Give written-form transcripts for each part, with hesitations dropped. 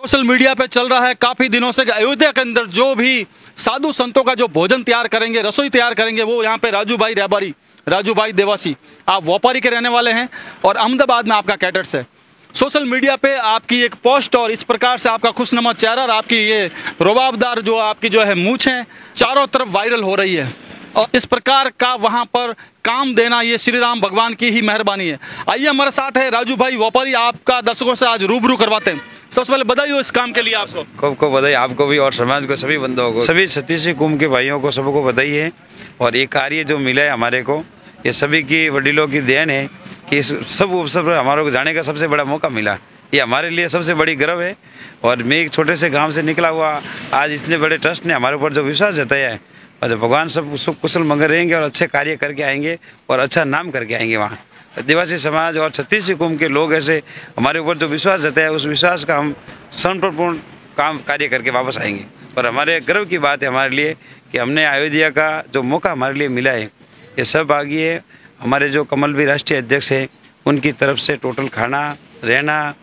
Social media पे चल रहा है काफी दिनों से अयोध्या के अंदर जो भी साधु संतों का जो भोजन तैयार करेंगे, रसोई तैयार करेंगे, वो यहाँ पे राजू भाई रैबारी, राजू भाई देवासी, आप व्यापारी के रहने वाले हैं और अहमदाबाद में आपका कैटर्स है। सोशल मीडिया पे आपकी एक पोस्ट और इस प्रकार से आपका खुशनुमा चेहरा और आपकी ये रुबाबदार जो आपकी जो है मूंछ है चारों तरफ वायरल हो रही है और इस प्रकार का वहां पर काम देना ये श्री राम भगवान की ही मेहरबानी है। आइए हमारे साथ है राजू भाई व्यापारी, आपका दर्शकों से आज रूबरू करवाते हैं। सबसे पहले बधाई हो इस काम के लिए आपको। खूब बधाई आपको भी और समाज को, सभी बंधुओं को, सभी छत्तीसगढ़ कुंभ के भाइयों को, सबको बधाई है। और ये कार्य जो मिला है हमारे को, ये सभी की वडीलों की देन है कि इस सब अवसर पर हमारे को जाने का सबसे बड़ा मौका मिला। ये हमारे लिए सबसे बड़ी गर्व है। और मैं एक छोटे से गांव से निकला हुआ, आज इतने बड़े ट्रस्ट ने हमारे ऊपर जो विश्वास जताया है, और भगवान सब सुख कुशल मंगल रहेंगे और अच्छे कार्य करके आएंगे और अच्छा नाम करके आएंगे। वहाँ आदिवासी समाज और छत्तीसगढ़ कुंभ के लोग ऐसे हमारे ऊपर जो विश्वास जताया, उस विश्वास का हम समर्पणपूर्ण काम कार्य करके वापस आएंगे। और हमारे गर्व की बात है हमारे लिए कि हमने अयोध्या का जो मौका हमारे लिए मिला है, ये सब आगे हमारे जो कमल भी राष्ट्रीय अध्यक्ष हैं उनकी तरफ से टोटल खाना, रहना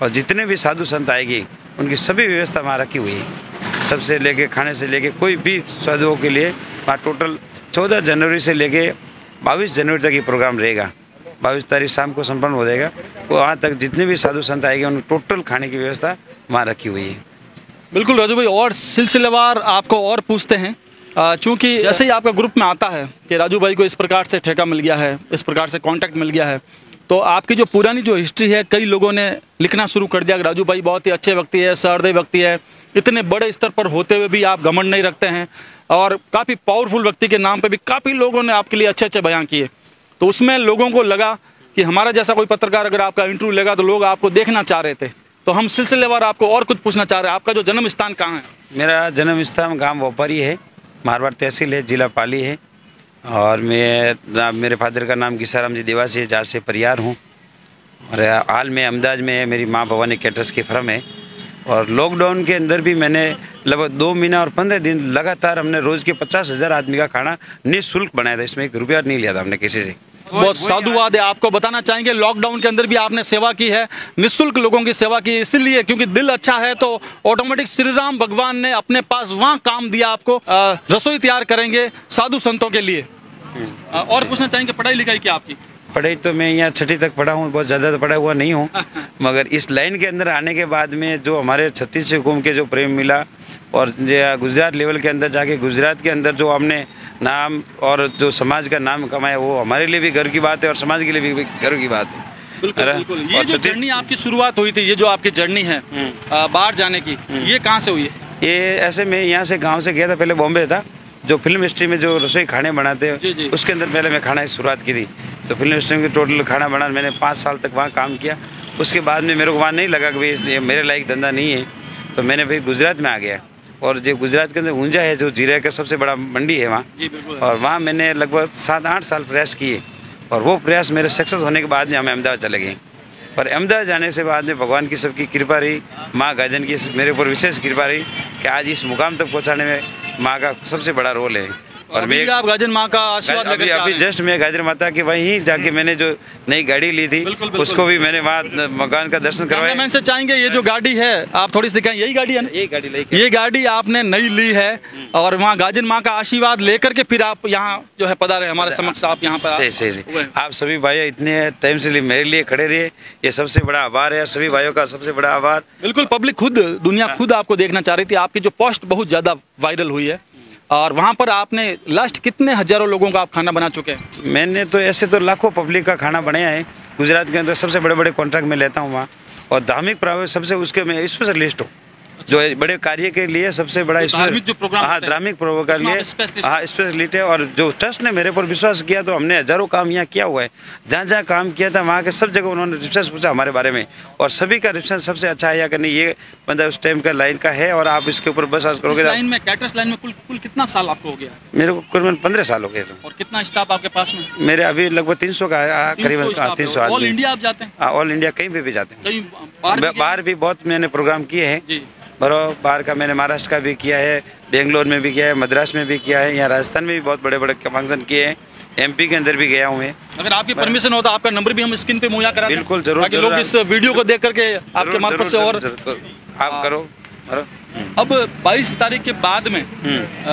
और जितने भी साधु संत आएगी उनकी सभी व्यवस्था वहाँ रखी हुई है। सबसे लेके खाने से लेके कोई भी साधुओं के लिए वहाँ टोटल 14 जनवरी से लेके 22 जनवरी तक ये प्रोग्राम रहेगा। 22 तारीख शाम को संपन्न हो जाएगा। वो वहाँ तक जितने भी साधु संत आएंगे उन टोटल खाने की व्यवस्था वहाँ रखी हुई है। बिल्कुल राजू भाई, और सिलसिलेवार आपको और पूछते हैं, चूँकि जैसे ही आपका ग्रुप में आता है कि राजू भाई को इस प्रकार से ठेका मिल गया है, इस प्रकार से कॉन्टैक्ट मिल गया है, तो आपकी जो पुरानी जो हिस्ट्री है कई लोगों ने लिखना शुरू कर दिया कि राजू भाई बहुत ही अच्छे व्यक्ति है, सहृदय व्यक्ति है, इतने बड़े स्तर पर होते हुए भी आप घमंड नहीं रखते हैं और काफ़ी पावरफुल व्यक्ति के नाम पे भी काफ़ी लोगों ने आपके लिए अच्छे अच्छे बयान किए। तो उसमें लोगों को लगा कि हमारा जैसा कोई पत्रकार अगर आपका इंटरव्यू लेगा तो लोग आपको देखना चाह रहे थे। तो हम सिलसिलेवार आपको और कुछ पूछना चाह रहे हैं, आपका जो जन्म स्थान कहाँ है? मेरा जन्म स्थान गाँव व्यापारी है, मारवाड़ तहसील है, जिला पाली है। और मेरे फादर का नाम गिसाराम जी देवासी है, जहाँ से परिवार हूँ। और हाल में अहमदाबाद में मेरी माँ भवानी कैटर्स की फर्म है। और लॉकडाउन के अंदर भी मैंने लगभग 2 महीना और 15 दिन लगातार हमने रोज़ के 50,000 आदमी का खाना निःशुल्क बनाया था। इसमें 1 रुपया नहीं लिया था हमने किसी से। बहुत साधुवाद है। आपको बताना चाहेंगे लॉकडाउन के अंदर भी आपने सेवा की है, निःशुल्क लोगों की सेवा की, इसलिए क्योंकि दिल अच्छा है तो ऑटोमेटिक श्री राम भगवान ने अपने पास वहाँ काम दिया आपको। रसोई तैयार करेंगे साधु संतों के लिए। और पूछना चाहेंगे पढ़ाई लिखाई क्या आपकी? पढ़ाई तो मैं यहाँ 6ठी तक पढ़ा हूँ, बहुत ज़्यादा तो पढ़ा हुआ नहीं हूँ। मगर इस लाइन के अंदर आने के बाद में जो हमारे छत्तीसगढ़ कुंभ के जो प्रेम मिला और जो गुजरात लेवल के अंदर जाके गुजरात के अंदर जो हमने नाम और जो समाज का नाम कमाया, वो हमारे लिए भी गर्व की बात है और समाज के लिए भी गर्व की बात है। बिल्कुल, बिल्कुल। ये जो जर्नी आपकी शुरुआत हुई थी, ये जो आपकी जर्नी है बाहर जाने की, ये कहाँ से हुई है? ये ऐसे मैं यहाँ से गाँव से गया था, पहले बॉम्बे था। जो फिल्म इंडस्ट्री में जो रसोई खाने बनाते हैं उसके अंदर पहले मैं खाना की शुरुआत की थी। तो फिल्म इंडस्ट्री में टोटल खाना बना मैंने 5 साल तक वहाँ काम किया। उसके बाद में मेरे को वहाँ नहीं लगा कि भाई मेरे लायक धंधा नहीं है, तो मैंने फिर गुजरात में आ गया। और जो गुजरात के अंदर ऊंझा है, जो जीरा का सबसे बड़ा मंडी है वहाँ, और वहाँ मैंने लगभग 7-8 साल प्रयास किए। और वो प्रयास मेरे सक्सेस होने के बाद में हमें अहमदाबाद चले गए। और अहमदाबाद जाने से बाद में भगवान की सबकी कृपा रही, माँ गाजन की मेरे ऊपर विशेष कृपा रही कि आज इस मुकाम तक पहुँचाने में माँ का सबसे बड़ा रोल है। और मैं आप गाजन माँ का आशीर्वाद अभी जस्ट मैं गाजर माता के वहीं जाके मैंने जो नई गाड़ी ली थी, उसको भी मैंने वहाँ मकान का दर्शन करवाया। मैं चाहेंगे ये जो गाड़ी है आप थोड़ी सी दिखाएं, यही गाड़ी है ना? ये गाड़ी आपने नई ली है और वहाँ गाजन माँ का आशीर्वाद लेकर के फिर आप यहाँ जो है पधारे हमारे समक्ष। आप यहाँ पर आप सभी भाई इतने टाइम से मेरे लिए खड़े रहे, ये सबसे बड़ा आभार है। सभी भाइयों का सबसे बड़ा आभार। बिल्कुल, पब्लिक खुद, दुनिया खुद आपको देखना चाह रही थी। आपकी जो पोस्ट बहुत ज्यादा वायरल हुई है और वहाँ पर आपने लास्ट कितने हजारों लोगों का आप खाना बना चुके हैं? मैंने तो ऐसे तो लाखों पब्लिक का खाना बनाया है। गुजरात के अंदर सबसे बड़े बड़े कॉन्ट्रैक्ट में लेता हूँ वहाँ। और धार्मिक प्रभाव सबसे उसके मैं स्पेशलिस्ट हूँ, जो बड़े कार्य के लिए सबसे बड़ा धार्मिक जो प्रोग्राम, हाँ धार्मिक प्रोग्राम के लिए हाँ स्पेशलिस्ट है। और जो ट्रस्ट ने मेरे पर विश्वास किया तो हमने हजारों काम यहाँ किया हुआ है। जहाँ जहाँ काम किया था वहाँ के सब जगह उन्होंने रिसर्च पूछा हमारे बारे में, और सभी का रिसर्च सबसे अच्छा आया कि नहीं ये बंदा उस टाइम का लाइन का है और आप इसके ऊपर बस करोगे। लाइन में कैटर्स लाइन में कुल कितना साल आपको हो गया? मेरे को करीबन 15 साल हो गए। और कितना स्टाफ आपके पास में? मेरे अभी लगभग 300 का करीबन 300 आदमी। ऑल इंडिया आप जाते हैं? ऑल इंडिया कहीं पे भी जाते हैं। बाहर भी बहुत मैंने प्रोग्राम किए हैं। बाहर का मैंने महाराष्ट्र का भी किया है, बेंगलोर में भी किया है, मद्रास में भी किया है, यहाँ राजस्थान में भी बहुत बड़े बड़े फंक्शन किए हैं, एमपी के अंदर भी गया हूँ मैं। अगर आपकी परमिशन हो तो आपका नंबर भी हम स्क्रीन पे मुहैया करा दें, बिल्कुल जरूर, ताकि लोग इस वीडियो को देख करके आपके मार्फत से और आप करो। अब 22 तारीख के बाद में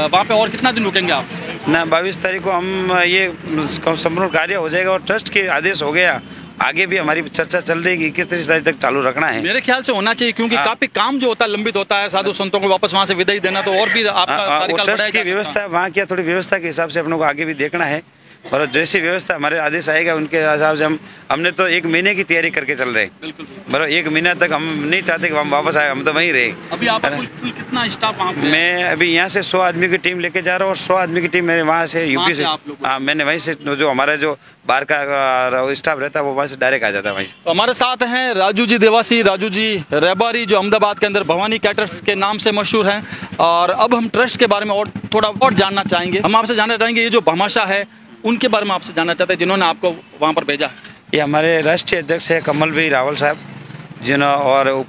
वहाँ पे और कितना दिन रुकेंगे आप? ना 22 तारीख को हम ये संपूर्ण कार्य हो जाएगा और ट्रस्ट के आदेश हो गया। आगे भी हमारी चर्चा चल रही है कि 21 तारीख तक चालू रखना है। मेरे ख्याल से होना चाहिए, क्योंकि काफी काम जो होता है लंबित होता है, साधु संतों को वापस वहाँ से विदाई देना, तो और भी आपका कार्यकाल ट्रस्ट की व्यवस्था वहाँ की थोड़ी व्यवस्था के हिसाब से अपनों को आगे भी देखना है और जैसी व्यवस्था हमारे आदेश आएगा उनके हिसाब से हमने तो 1 महीने की तैयारी करके चल रहे हैं। बराबर 1 महीना तक हम नहीं चाहते कि हम वापस आए, हम तो वहीं रहे। अभी आप कुल कितना स्टाफ वहाँ पे? मैं अभी यहाँ से 100 आदमी की टीम लेके जा रहा हूँ और 100 आदमी की टीम मेरे वहाँ से यूपी से। हाँ, मैंने वहीं से जो हमारा जो बाहर का स्टाफ रहता है वो वहाँ से डायरेक्ट आ जाता है वहीं। तो हमारे साथ हैं राजू जी देवासी, राजू जी रेबारी, जो अहमदाबाद के अंदर भवानी कैटर्स के नाम से मशहूर हैं। और अब हम ट्रस्ट के बारे में और थोड़ा और जानना चाहेंगे। हम आपसे जानना चाहेंगे ये जो भामाशाह है उनके बारे में आपसे जानना चाहते हैं, जिन्होंने आपको वहाँ पर भेजा। ये हमारे राष्ट्रीय अध्यक्ष है कमल भाई रावल साहब और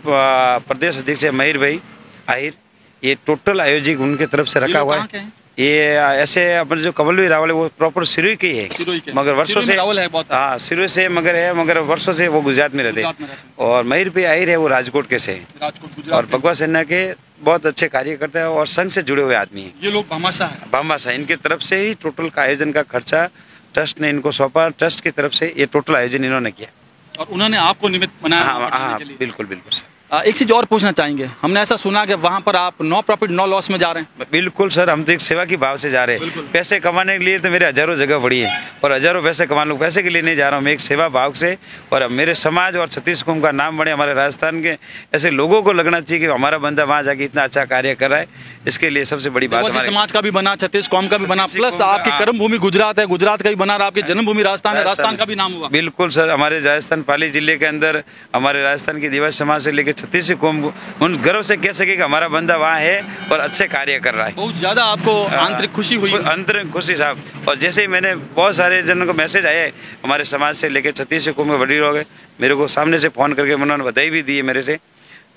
प्रदेश अध्यक्ष है महिर भाई आहिर। ये टोटल आयोजक उनके तरफ से रखा हुआ है। ये ऐसे अपने जो कमल भाई रावल है वो प्रॉपर सिरोही के है, मगर वर्षों से हाँ सिरोही से मगर वर्षों से वो गुजरात में रहते हैं। और महिर भाई आहिर है वो राजकोट के से और भगवा सेना के बहुत अच्छे कार्य करते हैं और संघ से जुड़े हुए आदमी हैं। ये लोग भामाशाह इनके तरफ से ही टोटल का आयोजन का खर्चा ट्रस्ट ने इनको सौंपा। ट्रस्ट की तरफ से ये टोटल आयोजन इन्होंने किया और उन्होंने आपको निमित्त बनाया। हाँ, बिल्कुल बिल्कुल सर। एक चीज और पूछना चाहेंगे, हमने ऐसा सुना कि वहाँ पर आप नो प्रॉफिट नो लॉस में जा रहे हैं। बिल्कुल सर, हम तो एक सेवा की भाव से जा रहे हैं। पैसे कमाने के लिए तो मेरे हजारों जगह पड़ी है और हजारों पैसे कमा लूँ, पैसे के लिए नहीं जा रहा हूँ। मैं एक सेवा भाव से और मेरे समाज और छत्तीस कुंभ का नाम बढ़े, हमारे राजस्थान के ऐसे लोगों को लगना चाहिए कि हमारा बंदा वहाँ जाके इतना अच्छा कार्य कर रहा है। इसके लिए सबसे बड़ी बात समाज का भी बना, छत्तीस कौम का भी बना, प्लस आपकी कर्म भूमि गुजरात है, गुजरात का भी बना, आपकी जन्मभूमि राजस्थान है, राजस्थान का भी नाम हुआ। बिल्कुल सर, हमारे राजस्थान पाली जिले के अंदर हमारे राजस्थान की दिवासी समाज से लेकर छत्तीस कुंभ उन गर्व से कह सके कि हमारा बंदा वहाँ है और अच्छे कार्य कर रहा है। बहुत ज्यादा आपको आंतरिक खुशी हुई? आंतरिक खुशी साहब। और जैसे ही मैंने बहुत सारे जनों को मैसेज आए हमारे समाज से लेकर छत्तीस कुंभ में वडील हो गए, मेरे को सामने से फोन करके उन्होंने बधाई भी दी है मेरे से,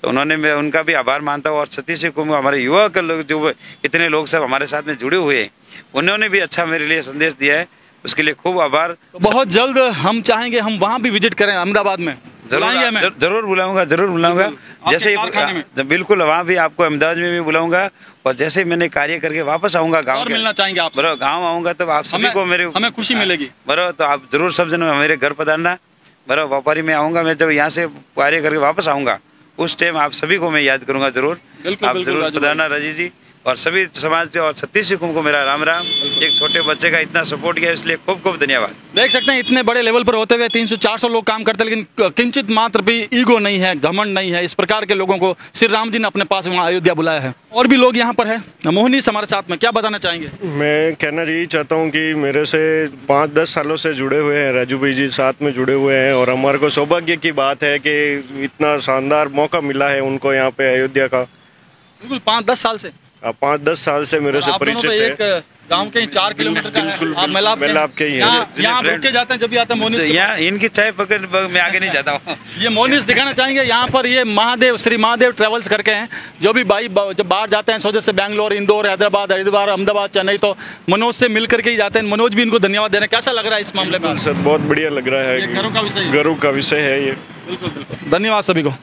तो उन्होंने मैं उनका भी आभार मानता हूँ। और छत्तीस कुंभ हमारे युवा के लोग जो इतने लोग सब हमारे साथ में जुड़े हुए हैं उन्होंने भी अच्छा मेरे लिए संदेश दिया है, उसके लिए खूब आभार। बहुत जल्द हम चाहेंगे हम वहाँ भी विजिट करें अहमदाबाद में। जरूर बुलाऊंगा जैसे बिल्कुल वहाँ भी आपको अहमदाबाद में भी बुलाऊंगा। और जैसे ही मैंने कार्य करके वापस आऊंगा गाँव मिलना चाहेंगे आप, बराबर गाँव आऊंगा तब आप सभी को हमें खुशी मिलेगी। बराबर तो आप जरूर सब जन मेरे घर पधारना। बराबर व्यापारी में आऊंगा, मैं जब यहाँ से कार्य करके वापस आऊंगा उस टाइम आप सभी को मैं याद करूंगा जरूर। आप जरूर पधारना राजी जी। और सभी समाज के और छत्तीस कुंभ को मेरा राम राम। एक छोटे बच्चे का इतना सपोर्ट किया इसलिए खूब खूब धन्यवाद। देख सकते हैं इतने बड़े लेवल पर होते हुए 300-400 लोग काम करते हैं, लेकिन किंचित मात्र भी ईगो नहीं है, घमंड नहीं है। इस प्रकार के लोगों को श्री राम जी ने अपने पास वहाँ अयोध्या बुलाया है। और भी लोग यहाँ पर है। मोहनी हमारे साथ में क्या बताना चाहेंगे? मैं कहना यही चाहता हूँ कि मेरे से 5-10 सालों से जुड़े हुए हैं राजू भाई जी, साथ में जुड़े हुए हैं और हमारे को सौभाग्य की बात है कि इतना शानदार मौका मिला है उनको यहाँ पे अयोध्या का। बिल्कुल 5-10 साल से 5-10 साल से मेरे से परिचित है। एक गांव के 4 किलोमीटर का है। आप मेलाप के ही हैं। यहाँ रुक के जाते हैं जब भी आते हैं मोनिस। यहाँ इनकी चाय पकड़ मैं आगे नहीं जाता हूँ। ये मोनिस दिखाना चाहेंगे यहाँ पर, ये महादेव श्री महादेव ट्रेवल्स करके हैं, जो भी भाई जब बाहर जाते हैं सोचे से बैंगलोर, इंदौर, हैदराबाद, हरिद्वार, अहमदाबाद, चेन्नई, तो मनोज से मिल करके ही जाते हैं। मनोज भी इनको धन्यवाद दे रहे हैं। कैसा लग रहा है इस मामले में? सर बहुत बढ़िया लग रहा है, गर्व का विषय है ये। बिल्कुल धन्यवाद सभी को।